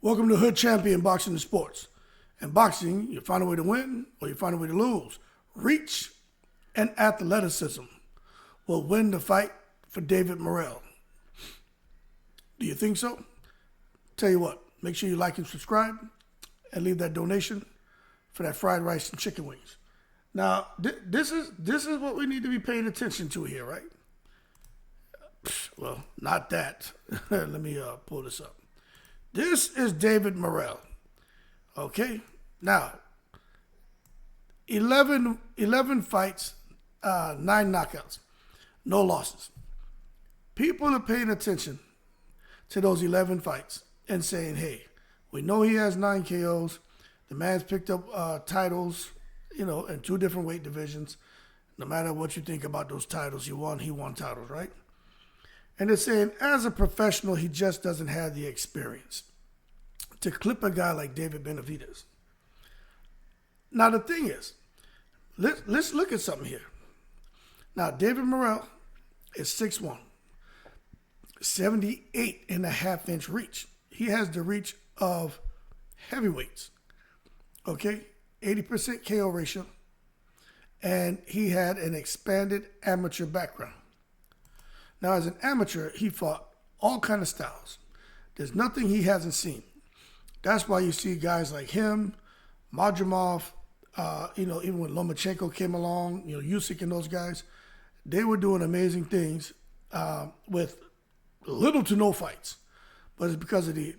Welcome to Hood Champion Boxing and Sports. In boxing, you find a way to win or you find a way to lose. Reach and athleticism will win the fight for David Morell. Do you think so? Tell you what, make sure you like and subscribe and leave that donation for that fried rice and chicken wings. Now, this is what we need to be paying attention to here, right? Well, not that. Let me pull this up. This is David Morell. Okay? Now, 11 fights, 9 knockouts, no losses. People are paying attention to those 11 fights and saying, hey, we know he has 9 KOs. The man's picked up titles, in 2 different weight divisions. No matter what you think about those titles, he won titles, right? And they're saying, as a professional, he just doesn't have the experience to clip a guy like David Benavidez. Now, the thing is, let's look at something here. Now, David Morell is 6'1", 78.5-inch reach. He has the reach of heavyweights, okay? 80% KO ratio, and he had an expanded amateur background. Now, as an amateur, he fought all kind of styles. There's nothing he hasn't seen. That's why you see guys like him, Madrimov, even when Lomachenko came along, Usyk and those guys, they were doing amazing things with little to no fights. But it's because of the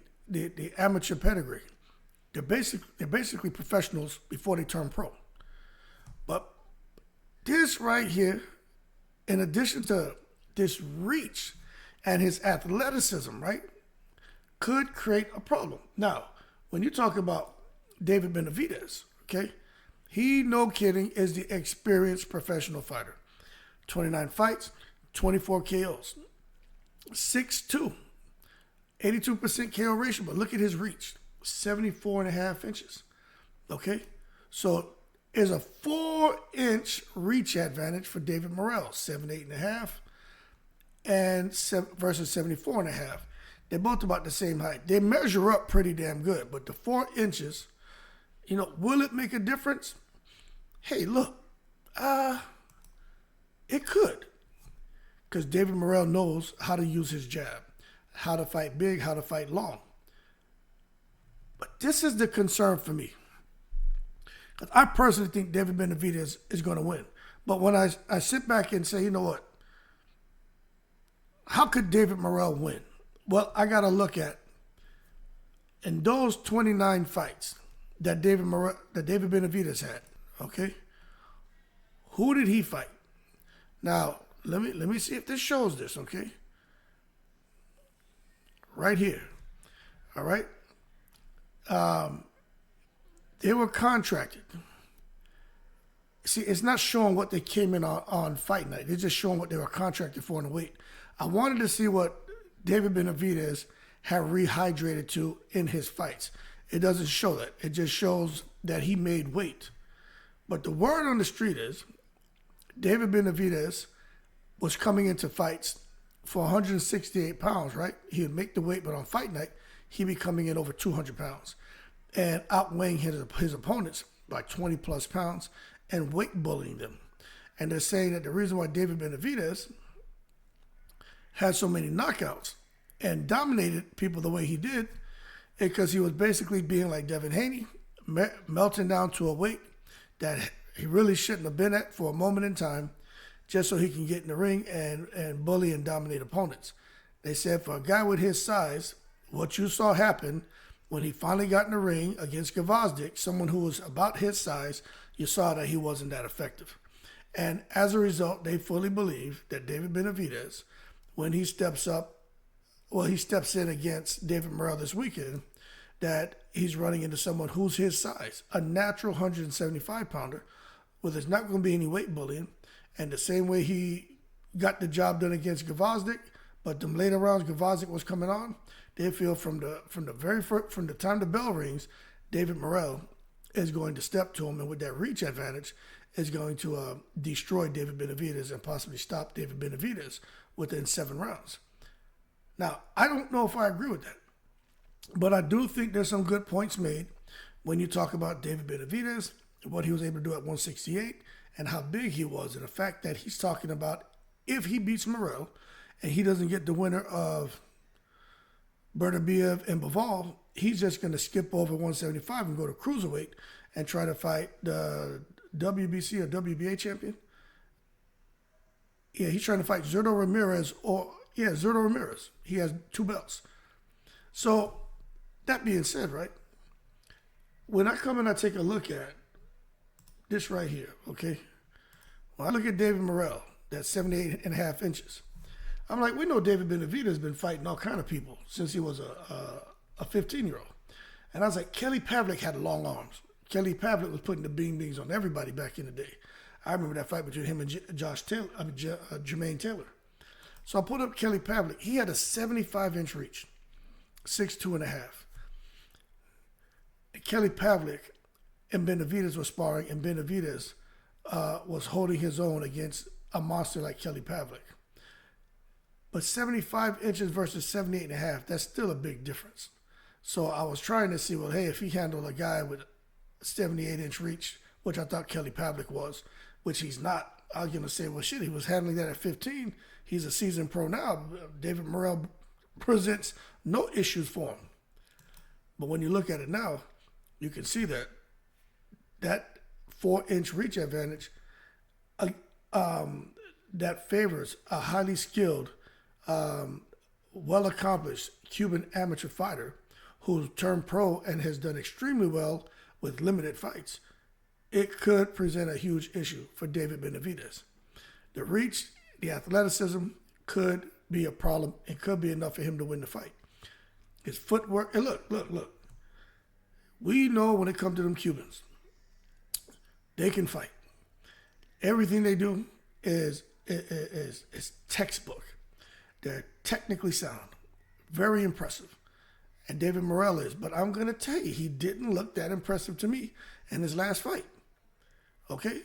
amateur pedigree. They're basically professionals before they turn pro. But this right here, in addition to this reach and his athleticism, right, could create a problem. Now, when you talk about David Benavidez, okay, he, no kidding, is the experienced professional fighter. 29 fights, 24 KOs, 6'2", 82% KO ratio, but look at his reach, 74.5 inches, okay? So there's a 4-inch reach advantage for David Morell, 78.5 versus 74.5. They're both about the same height. They measure up pretty damn good, but the 4 inches, will it make a difference? Hey, look, it could. Because David Morell knows how to use his jab, how to fight big, how to fight long. But this is the concern for me. Because I personally think David Benavidez is going to win. But when I sit back and say, you know what? How could David Morell win? Well, I got to look at, in those 29 fights that David Benavidez had, okay, who did he fight? Now, let me see if this shows this, okay? Right here, all right? They were contracted. See, it's not showing what they came in on fight night. They're just showing what they were contracted for in the weight. I wanted to see what David Benavidez had rehydrated to in his fights. It doesn't show that. It just shows that he made weight. But the word on the street is David Benavidez was coming into fights for 168 pounds, right? He would make the weight, but on fight night, he'd be coming in over 200 pounds and outweighing his opponents by 20 plus pounds and weight bullying them. And they're saying that the reason why David Benavidez had so many knockouts and dominated people the way he did is because he was basically being like Devin Haney, melting down to a weight that he really shouldn't have been at for a moment in time, just so he can get in the ring and bully and dominate opponents. They said for a guy with his size, what you saw happen when he finally got in the ring against Gvozdyk, someone who was about his size, you saw that he wasn't that effective. And as a result, they fully believe that David Benavidez, when he steps in against David Morell this weekend, that he's running into someone who's his size, a natural 175-pounder, where there's not going to be any weight bullying. And the same way he got the job done against Gvozdyk, but them later rounds Gvozdyk was coming on, they feel from the time the bell rings, David Morell is going to step to him, and with that reach advantage, is going to destroy David Benavidez and possibly stop David Benavidez within 7 rounds. Now, I don't know if I agree with that. But I do think there's some good points made when you talk about David Benavidez, what he was able to do at 168, and how big he was, and the fact that he's talking about if he beats Morell and he doesn't get the winner of Benavidez and Bivol, he's just going to skip over 175 and go to cruiserweight and try to fight the WBC or WBA champion. Yeah, he's trying to fight Zurdo Ramirez Zurdo Ramirez. He has 2 belts. So, that being said, right, when I come and I take a look at this right here, okay, when I look at David Morell, that's 78 and a half inches, I'm like, we know David Benavidez has been fighting all kind of people since he was a 15-year-old. And I was like, Kelly Pavlik had long arms. Kelly Pavlik was putting the beans on everybody back in the day. I remember that fight between him and Jermaine Taylor. So I put up Kelly Pavlik. He had a 75-inch reach, 6'2 and a half. Kelly Pavlik and Benavidez were sparring, and Benavidez was holding his own against a monster like Kelly Pavlik. But 75 inches versus 78 and a half, that's still a big difference. So I was trying to see, well, hey, if he handled a guy with a 78-inch reach, which I thought Kelly Pavlik was, which he's not, I was going to say, well, shit, he was handling that at 15. He's a seasoned pro now. David Morell presents no issues for him. But when you look at it now, you can see that 4-inch reach advantage that favors a highly skilled, well-accomplished Cuban amateur fighter who's turned pro and has done extremely well with limited fights. It could present a huge issue for David Benavidez. The reach, the athleticism could be a problem. It could be enough for him to win the fight. His footwork, and look. We know when it comes to them Cubans, they can fight. Everything they do is textbook. They're technically sound, very impressive. And David Morell is. But I'm going to tell you, he didn't look that impressive to me in his last fight. Okay?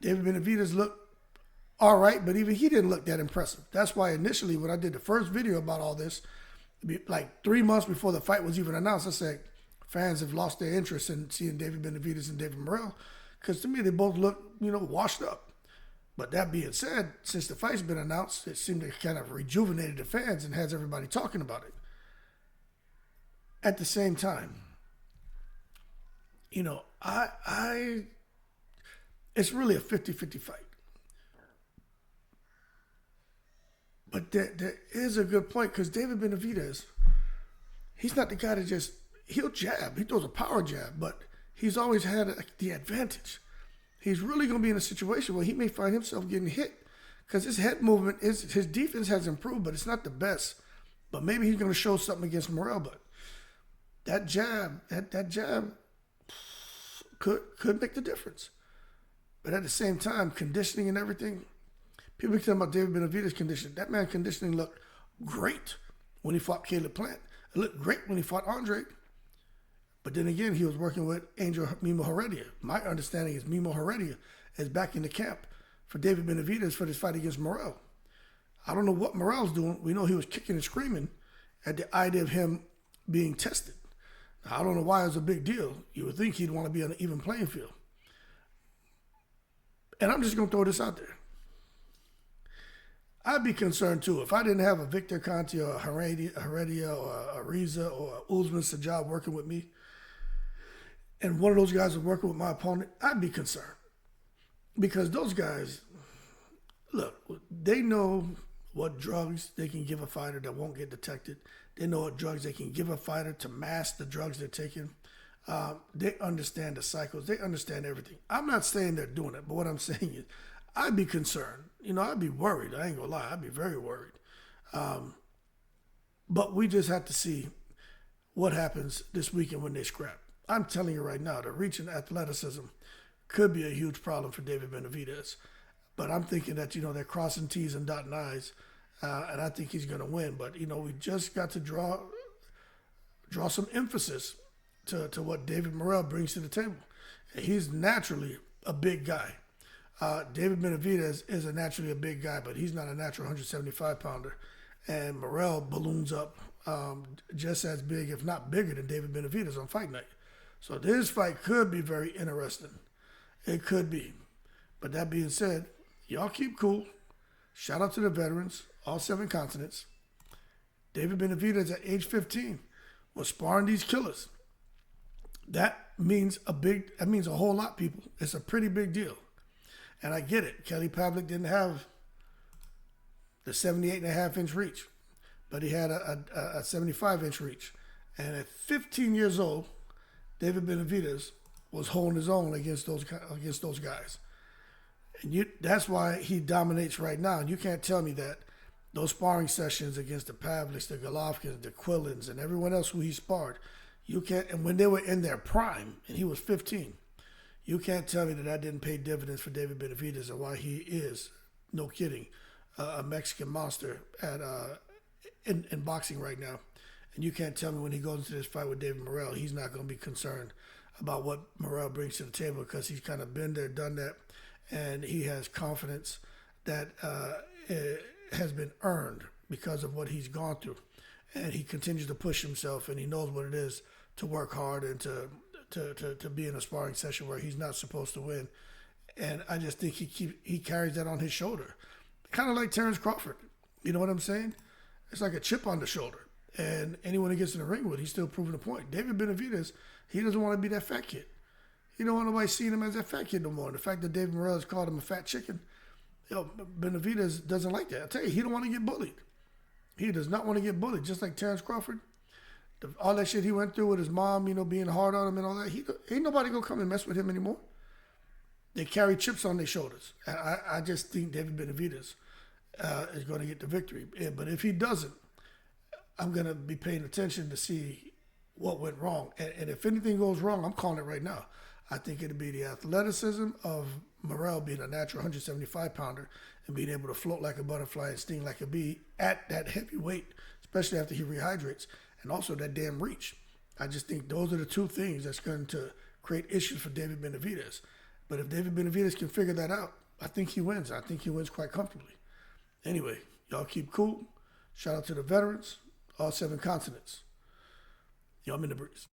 David Benavidez looked all right, but even he didn't look that impressive. That's why initially when I did the first video about all this, like 3 months before the fight was even announced, I said, fans have lost their interest in seeing David Benavidez and David Morell, because to me they both look, washed up. But that being said, since the fight's been announced, it seemed to kind of rejuvenated the fans and has everybody talking about it. At the same time, it's really a 50-50 fight. But there is a good point, because David Benavidez, he's not the guy that he'll jab. He throws a power jab, but he's always had the advantage. He's really going to be in a situation where he may find himself getting hit, because his head movement, his defense has improved, but it's not the best. But maybe he's going to show something against Morell. But that jab, that jab could make the difference. But at the same time, conditioning and everything, people keep talking about David Benavidez' conditioning. That man's conditioning looked great when he fought Caleb Plant. It looked great when he fought Andre. But then again, he was working with Angel Mimo Heredia. My understanding is Mimo Heredia is back in the camp for David Benavidez for this fight against Morell. I don't know what Morell's doing. We know he was kicking and screaming at the idea of him being tested. Now, I don't know why it was a big deal. You would think he'd want to be on an even playing field. And I'm just going to throw this out there. I'd be concerned too if I didn't have a Victor Conte or a Heredia or a Ariza or a Usman Sajjad working with me, and one of those guys was working with my opponent, I'd be concerned. Because those guys, look, they know what drugs they can give a fighter that won't get detected. They know what drugs they can give a fighter to mask the drugs they're taking. They understand the cycles. They understand everything. I'm not saying they're doing it, but what I'm saying is I'd be concerned. I'd be worried. I ain't gonna lie. I'd be very worried. But we just have to see what happens this weekend when they scrap. I'm telling you right now, the reach and athleticism could be a huge problem for David Benavidez. But I'm thinking that, they're crossing T's and dotting I's, and I think he's going to win. But, we just got to draw some emphasis to what David Morell brings to the table. He's naturally a big guy. David Benavidez is naturally a big guy, but he's not a natural 175-pounder. And Morell balloons up just as big, if not bigger, than David Benavidez on Fight Night. So this fight could be very interesting. It could be. But that being said, y'all keep cool. Shout out to the veterans, all 7 continents. David Benavidez at age 15 was sparring these killers. That means a whole lot, people. It's a pretty big deal. And I get it. Kelly Pavlik didn't have the 78.5-inch reach, but he had a 75-inch reach. And at 15 years old, David Benavidez was holding his own against those guys. And that's why he dominates right now. And you can't tell me that those sparring sessions against the Pavliks, the Golovkins, the Quillins, and everyone else who he sparred, you can't. And when they were in their prime, and he was 15, you can't tell me that didn't pay dividends for David Benavidez and why he is, no kidding, a Mexican monster in boxing right now. And you can't tell me when he goes into this fight with David Morell, he's not going to be concerned about what Morell brings to the table, because he's kind of been there, done that, and he has confidence that has been earned because of what he's gone through. And he continues to push himself, and he knows what it is to work hard and to be in a sparring session where he's not supposed to win. And I just think he carries that on his shoulder. Kind of like Terrence Crawford. You know what I'm saying? It's like a chip on the shoulder. And anyone he gets in the ring with, he's still proving a point. David Benavidez, he doesn't want to be that fat kid. He don't want nobody seeing him as that fat kid no more. And the fact that David Morrell has called him a fat chicken, Benavidez doesn't like that. I tell you, he don't want to get bullied. He does not want to get bullied, just like Terrence Crawford. All that shit he went through with his mom, being hard on him and all that, ain't nobody going to come and mess with him anymore. They carry chips on their shoulders. And I just think David Benavidez is going to get the victory. Yeah, but if he doesn't, I'm going to be paying attention to see what went wrong. And if anything goes wrong, I'm calling it right now. I think it'll be the athleticism of Morell being a natural 175-pounder and being able to float like a butterfly and sting like a bee at that heavy weight, especially after he rehydrates, and also that damn reach. I just think those are the 2 things that's going to create issues for David Benavidez. But if David Benavidez can figure that out, I think he wins. I think he wins quite comfortably. Anyway, y'all keep cool. Shout out to the veterans, all 7 continents. Y'all in the breeze.